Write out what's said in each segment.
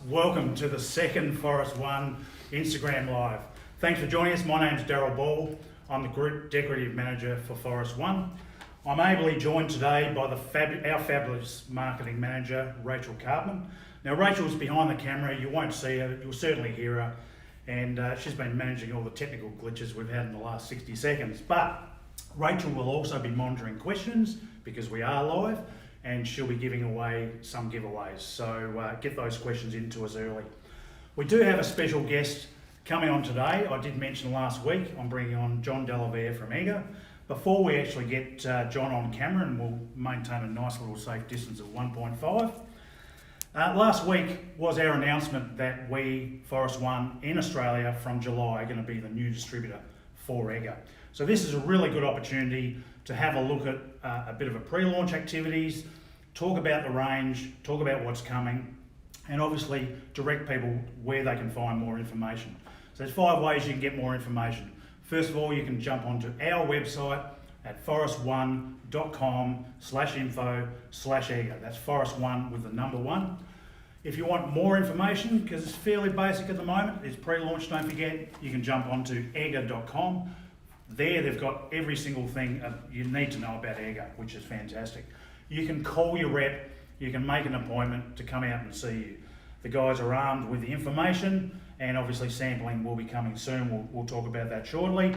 welcome to the second ForestOne Instagram Live. Thanks for joining us. My name's Daryl Ball. I'm the Group Decorative Manager for ForestOne. I'm ably joined today by our fabulous Marketing Manager, Rachel Cartman. Now Rachel's behind the camera, you won't see her, you'll certainly hear her, and she's been managing all the technical glitches we've had in the last 60 seconds. But Rachel will also be monitoring questions because we are live, and she'll be giving away some giveaways. So get those questions into us early. We do have a special guest coming on today. I did mention last week I'm bringing on John Delavere from EGGER. Before we actually get John on camera, and we'll maintain a nice little safe distance of 1.5. Last week was our announcement that we, ForestOne in Australia from July, are going to be the new distributor for EGGER. So this is a really good opportunity to have a look at a bit of a pre-launch activities, talk about the range, talk about what's coming, and obviously direct people where they can find more information. So there's 5 ways you can get more information. First of all, you can jump onto our website at forestone.com/info/EGGER. That's ForestOne with the number 1. If you want more information, because it's fairly basic at the moment, it's pre-launch, don't forget, you can jump onto EGGER.com. There they've got every single thing you need to know about EGGER, which is fantastic. You can call your rep, you can make an appointment to come out and see you. The guys are armed with the information, and obviously sampling will be coming soon. We'll talk about that shortly.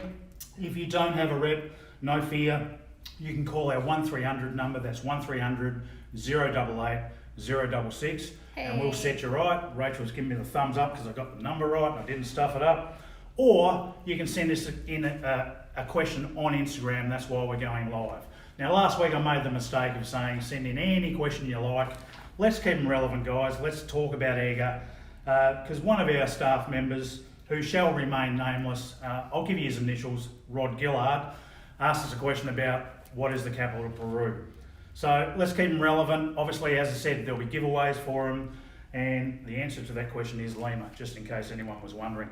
If you don't have a rep, no fear, you can call our 1300 number, that's 1300 088 066, and we'll set you right. Rachel's giving me the thumbs up because I got the number right and I didn't stuff it up. Or you can send us in a question on Instagram, that's why we're going live. Now last week I made the mistake of saying send in any question you like. Let's keep them relevant, guys. Let's talk about EGGER, because one of our staff members, who shall remain nameless, I'll give you his initials, Rod Gillard, asked us a question about what is the capital of Peru. So let's keep them relevant. Obviously, as I said, there'll be giveaways for them, and the answer to that question is Lima, just in case anyone was wondering.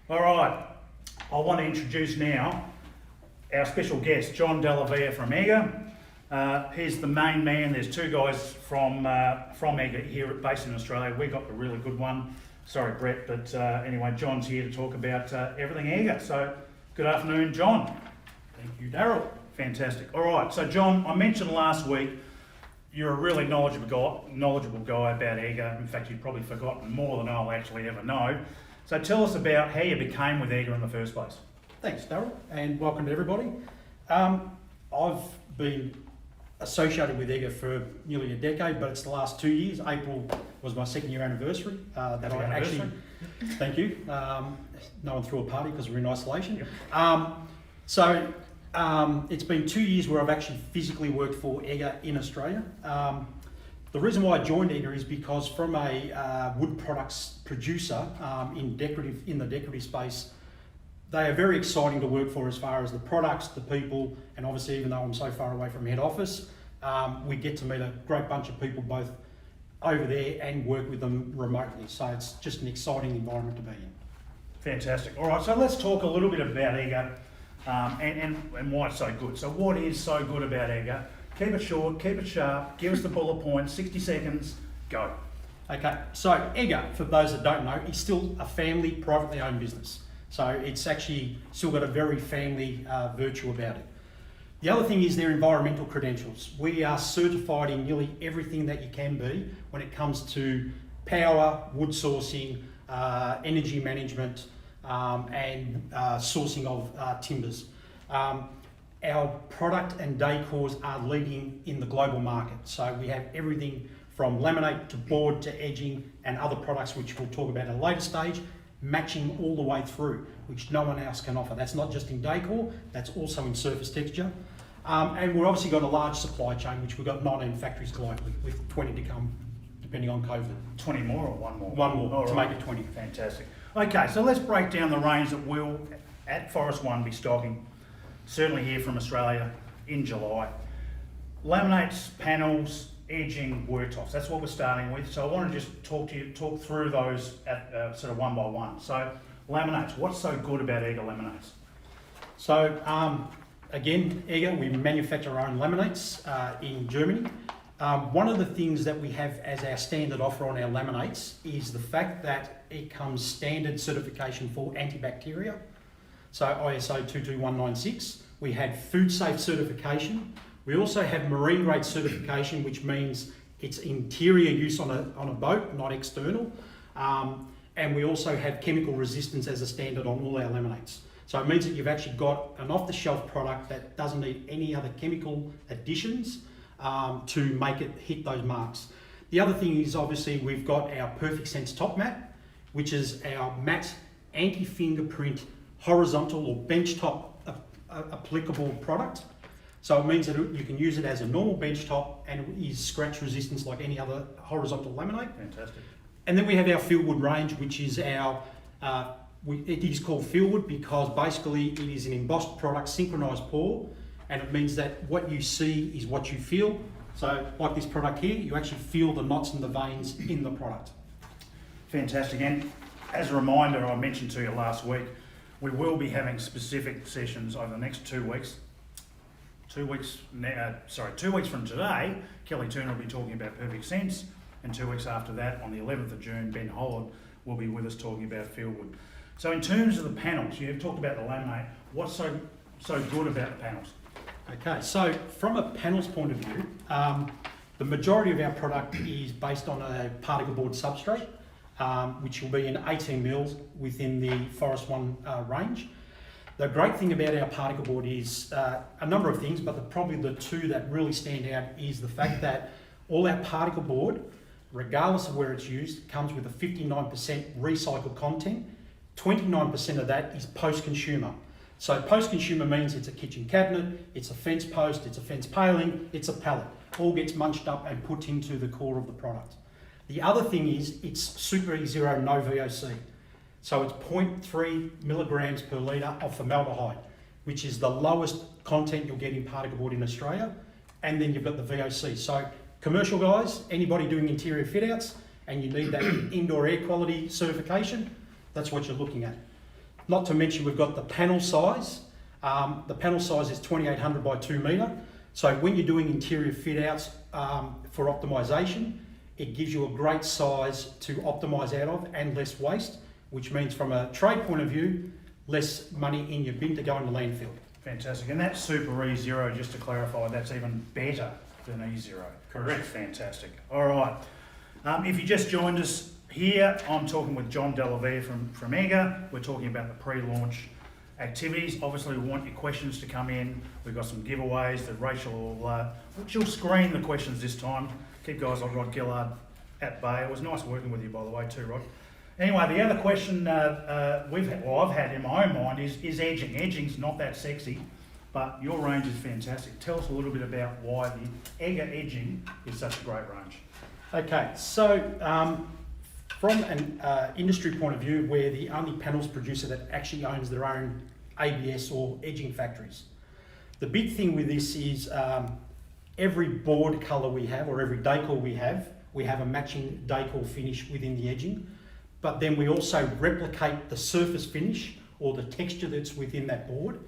All right, I want to introduce now our special guest, John Delavere from EGGER. He's the main man. There's 2 guys from EGGER here based in Australia. We got the really good one. Sorry, Brett, but anyway, John's here to talk about everything EGGER. So good afternoon, John. Thank you, Daryl. Fantastic. All right, so John, I mentioned last week you're a really knowledgeable guy about EGGER. In fact, you've probably forgotten more than I'll actually ever know. So tell us about how you became with EGGER in the first place. Thanks, Daryl, and welcome to everybody. I've been associated with EGGER for nearly a decade, but it's the last 2 years. April was my 2nd year anniversary. Thank you. No one threw a party because we're in isolation. Yep. It's been 2 years where I've actually physically worked for EGGER in Australia. The reason why I joined EGGER is because from a wood products producer in the decorative space, they are very exciting to work for as far as the products, the people, and obviously even though I'm so far away from head office, we get to meet a great bunch of people both over there and work with them remotely. So it's just an exciting environment to be in. Fantastic. All right, so let's talk a little bit about EGGER and why it's so good. So what is so good about EGGER? Keep it short, keep it sharp, give us the bullet points, 60 seconds, go. Okay, so EGGER, for those that don't know, is still a family, privately owned business. So it's actually still got a very family virtue about it. The other thing is their environmental credentials. We are certified in nearly everything that you can be when it comes to power, wood sourcing, energy management, and sourcing of timbers. Our product and decors are leading in the global market. So we have everything from laminate to board to edging and other products which we'll talk about at a later stage, matching all the way through, which no one else can offer. That's not just in decor, that's also in surface texture. And we've obviously got a large supply chain, which we've got 19 factories globally, with 20 to come, depending on COVID. 20 more or one more? One more, to right. make it 20. Fantastic. Okay, so let's break down the range that we'll, at ForestOne, be stocking, certainly here from Australia, in July. Laminates, panels, edging, worktops, that's what we're starting with. So I want to just talk through those at sort of one by one. So laminates, what's so good about EGGER laminates? So again, EGGER, we manufacture our own laminates in Germany. One of the things that we have as our standard offer on our laminates is the fact that it comes standard certification for antibacterial. So ISO 22196. We had food safe certification. We also have marine grade certification, which means it's interior use on a boat, not external. And we also have chemical resistance as a standard on all our laminates. So it means that you've actually got an off-the-shelf product that doesn't need any other chemical additions to make it hit those marks. The other thing is obviously we've got our Perfect Sense top mat, which is our matte anti-fingerprint horizontal or bench top applicable product. So it means that you can use it as a normal bench top and it is scratch resistance like any other horizontal laminate. Fantastic. And then we have our Fieldwood range, which is our, it is called Fieldwood because basically it is an embossed product, synchronized pour, and it means that what you see is what you feel. So like this product here, you actually feel the knots and the veins in the product. Fantastic. And as a reminder, I mentioned to you last week, we will be having specific sessions over the next 2 weeks. 2 weeks from today, Kelly Turner will be talking about Perfect Sense, and 2 weeks after that, on the 11th of June, Ben Holland will be with us talking about Fieldwood. So in terms of the panels, you've talked about the laminate. What's so good about the panels? Okay, so from a panels point of view, the majority of our product is based on a particle board substrate, which will be in 18 mils within the ForestOne range. The great thing about our particle board is a number of things, but probably the two that really stand out is the fact that all our particle board, regardless of where it's used, comes with a 59% recycled content. 29% of that is post-consumer. So post-consumer means it's a kitchen cabinet, it's a fence post, it's a fence paling, it's a pallet. All gets munched up and put into the core of the product. The other thing is it's Super E0 no VOC. So it's 0.3 milligrams per litre of formaldehyde, which is the lowest content you'll get in particle board in Australia. And then you've got the VOC. So commercial guys, anybody doing interior fit outs, and you need that indoor air quality certification, that's what you're looking at. Not to mention we've got the panel size. The panel size is 2800 by 2 metre. So when you're doing interior fit outs for optimisation, it gives you a great size to optimise out of and less waste, which means from a trade point of view, less money in your bin to go into landfill. Fantastic. And that Super E0, just to clarify, that's even better than E0. Correct. Fantastic. All right. If you just joined us here, I'm talking with John Delavia from EGGER. We're talking about the pre-launch activities. Obviously, we want your questions to come in. We've got some giveaways that Rachel will she'll screen the questions this time. Keep guys like Rod Gillard at bay. It was nice working with you, by the way, too, Rod. Anyway, the other question I've had in my own mind is edging. Edging's not that sexy, but your range is fantastic. Tell us a little bit about why the EGGER edging is such a great range. Okay, so from an industry point of view, we're the only panels producer that actually owns their own ABS or edging factories. The big thing with this is every board colour we have, or every decor we have a matching decor finish within the edging, but then we also replicate the surface finish or the texture that's within that board.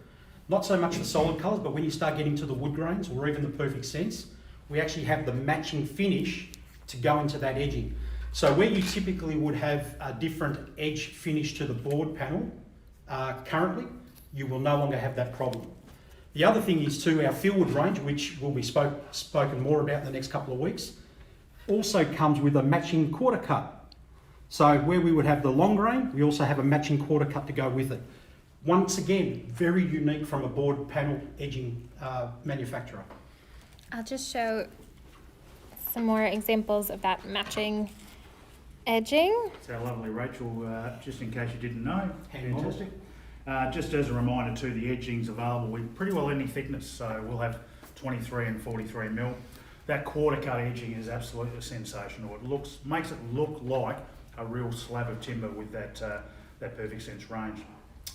Not so much the solid colours, but when you start getting to the wood grains or even the Perfect Sense, we actually have the matching finish to go into that edging. So where you typically would have a different edge finish to the board panel, currently, you will no longer have that problem. The other thing is too, our Fieldwood range, which will be spoken more about in the next couple of weeks, also comes with a matching quarter cut. So where we would have the long grain, we also have a matching quarter cut to go with it. Once again, very unique from a board panel edging manufacturer. I'll just show some more examples of that matching edging. It's our lovely Rachel, just in case you didn't know. Hand Fantastic. Just as a reminder too, the edging's available with pretty well any thickness, so we'll have 23 and 43 mil. That quarter cut edging is absolutely sensational. It makes it look like a real slab of timber with that Perfect Sense range.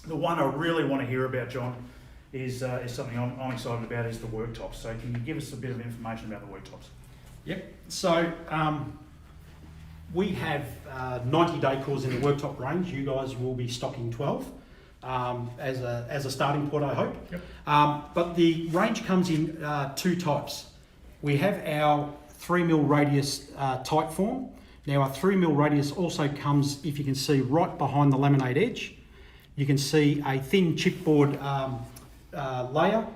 The one I really want to hear about, John, is something I'm excited about, is the worktops. So can you give us a bit of information about the worktops? Yep. So we have 90 decors in the worktop range. You guys will be stocking 12 as a starting point, I hope. Yep. But the range comes in two types. We have our 3mm radius type form. Now our 3mm radius also comes, if you can see, right behind the laminate edge. You can see a thin chipboard layer.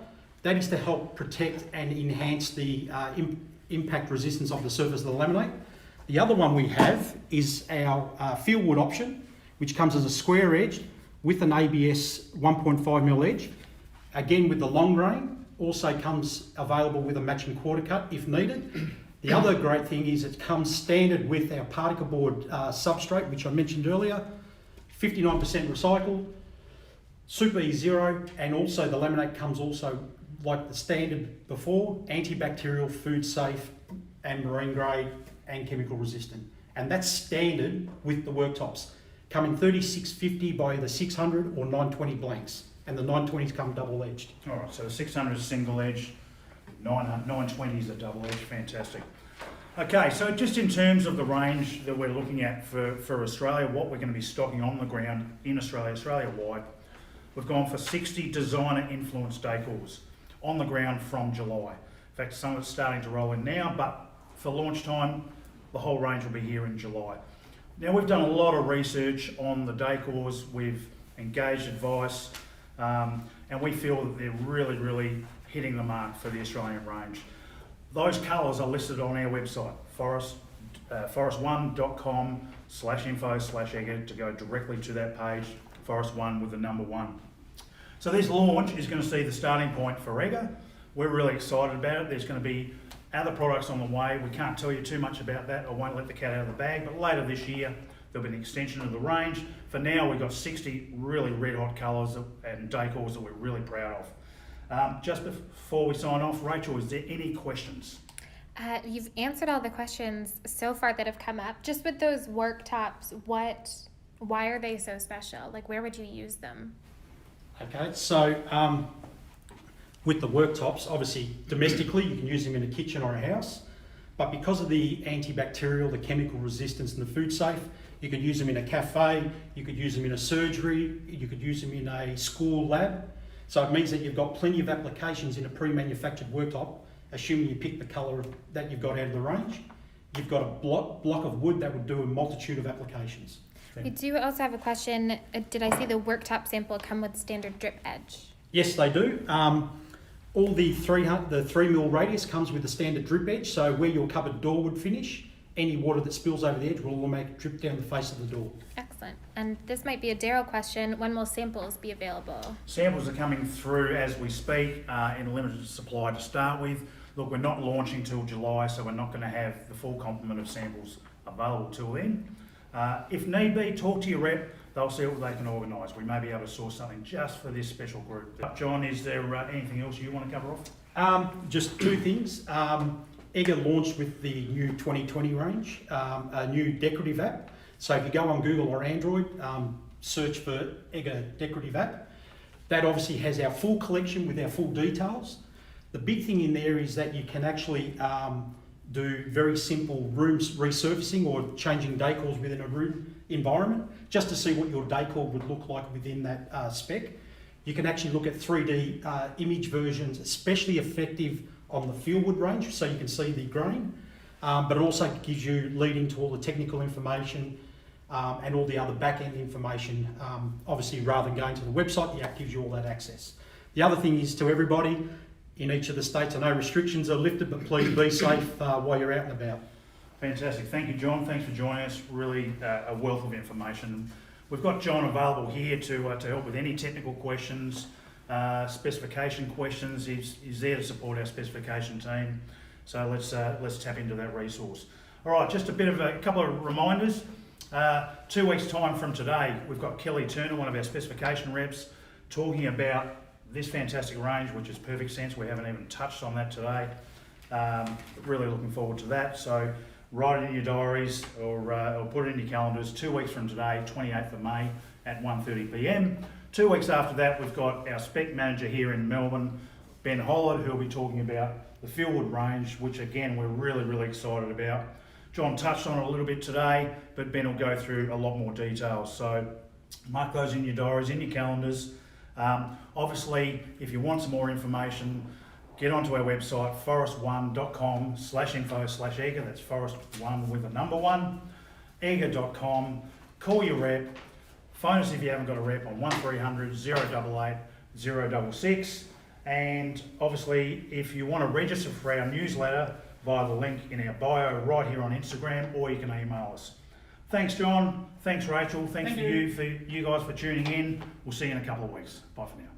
That is to help protect and enhance the impact resistance of the surface of the laminate. The other one we have is our fieldwood option, which comes as a square edge with an ABS 1.5mm edge. Again, with the long grain, also comes available with a matching quarter cut if needed. The other great thing is it comes standard with our particle board substrate, which I mentioned earlier, 59% recycled, super E0, and also the laminate comes also like the standard before, antibacterial, food safe, and marine grade, and chemical resistant. And that's standard with the worktops. Come in 3650 by the 600 or 920 blanks, and the 920s come double edged. All right, so the 600 is single edge, 920 is a double edge, fantastic. Okay, so just in terms of the range that we're looking at for Australia, what we're going to be stocking on the ground in Australia, Australia-wide, we've gone for 60 designer influenced decors on the ground from July. In fact, some of it's starting to roll in now, but for launch time, the whole range will be here in July. Now, we've done a lot of research on the decors, we've engaged advice, and we feel that they're really, really hitting the mark for the Australian range. Those colours are listed on our website, forestone.com/info/EGGER to go directly to that page, ForestOne with the number 1. So this launch is going to see the starting point for EGGER. We're really excited about it. There's going to be other products on the way. We can't tell you too much about that. I won't let the cat out of the bag, but later this year, there'll be an extension of the range. For now, we've got 60 really red hot colours and decors that we're really proud of. Just before we sign off, Rachel, is there any questions? You've answered all the questions so far that have come up. Just with those worktops, why are they so special? Like, where would you use them? Okay, so with the worktops, obviously domestically you can use them in a kitchen or a house, but because of the antibacterial, the chemical resistance and the food safe, you could use them in a cafe, you could use them in a surgery, you could use them in a school lab. So it means that you've got plenty of applications in a pre-manufactured worktop, assuming you pick the colour that you've got out of the range. You've got a block of wood that would do a multitude of applications. We do also have a question. Did I see the worktop sample come with standard drip edge? Yes, they do. All the 3mm radius comes with a standard drip edge, so where your cupboard door would finish, any water that spills over the edge will automatically drip down the face of the door. Excellent. And this might be a Daryl question. When will samples be available? Samples are coming through as we speak in a limited supply to start with. Look, we're not launching till July, so we're not going to have the full complement of samples available till then. If need be, talk to your rep. They'll see what they can organise. We may be able to source something just for this special group. John, is there anything else you want to cover off? Just two things. EGGER launched with the new 2020 range, a new decorative app. So if you go on Google or Android, search for EGGER decorative app. That obviously has our full collection with our full details. The big thing in there is that you can actually do very simple room resurfacing or changing decors within a room environment, just to see what your decor would look like within that spec. You can actually look at 3D image versions, especially effective on the fieldwood range, so you can see the grain, but it also gives you lead into all the technical information and all the other back-end information. Obviously, rather than going to the website, the app gives you all that access. The other thing is to everybody, in each of the states, I know restrictions are lifted, but please be safe while you're out and about. Fantastic. Thank you, John. Thanks for joining us. Really a wealth of information. We've got John available here to help with any technical questions, specification questions. He's there to support our specification team. So let's tap into that resource. All right, just a couple of reminders. 2 weeks' time from today, we've got Kelly Turner, one of our specification reps, talking about this fantastic range, which is Perfect Sense. We haven't even touched on that today. Really looking forward to that. So write it in your diaries or put it in your calendars. 2 weeks from today, 28th of May at 1:30 p.m. 2 weeks after that, we've got our spec manager here in Melbourne, Ben Hollard, who'll be talking about the fieldwood range, which again, we're really, really excited about. John touched on it a little bit today, but Ben will go through a lot more details. So mark those in your diaries, in your calendars. Obviously, if you want some more information, get onto our website, forestone.com/info/EGGER. That's ForestOne with the number 1. EGGER.com. Call your rep. Phone us if you haven't got a rep on 1300 088 066. And obviously, if you want to register for our newsletter via the link in our bio right here on Instagram, or you can email us. Thanks, John. Thanks, Rachel. Thanks Thank for you guys for tuning in. We'll see you in a couple of weeks. Bye for now.